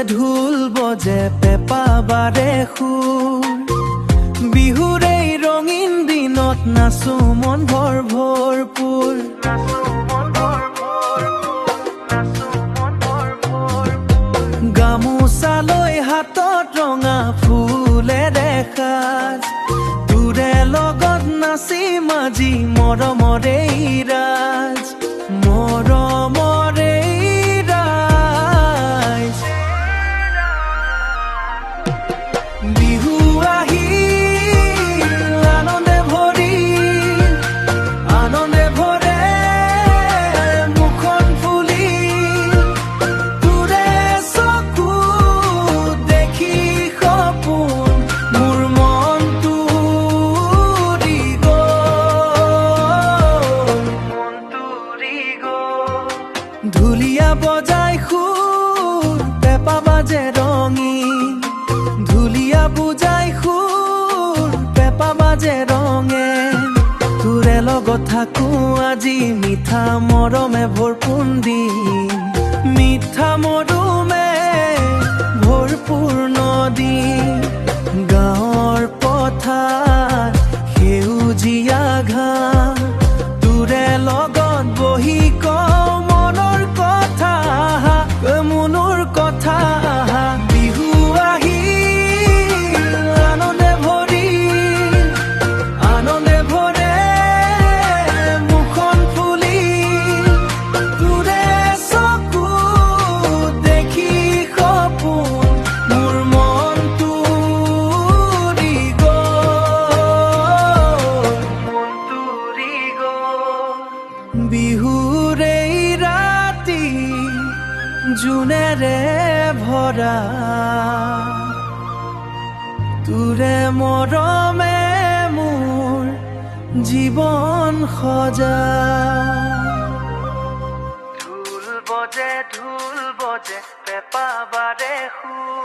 ঢোল বজে পেপা বাৰে সুৰ বিহুৰ এই ৰঙীন দিনত নাচো মন ভৰপুৰ গামোচালৈ হাতত ৰঙা ফুলেৰে সাজ তোৰে লগত নাচিম আজি মৰমৰে ৰাজ মৰমৰে ঢুলীয়া বজাই সুৰ পেপা বাজে ৰঙীন ঢুলীয়া বুজাই সুৰ পেপা বাজে ৰঙে তোৰে লগত থাকো আজি মিঠা মৰমে ভৰপূৰ দিন মিঠা মৰমে ভৰপূৰ নদী গাঁৱৰ পথাৰ সেউজীয়া ঘাঁহ তোৰে লগত বহি মনৰ কথা বিহু আহিল আনন্দে ভৰে মুখন ফুলিল তোৰে চকু দেখি সপোন মোৰ মনটো উৰি গ'ল বিহুৰ এই ৰাতি জোনেৰে ভৰা তোৰে মৰমে মোৰ জীৱন সজা ঢোল বজে পেপা বাৰে সুৰ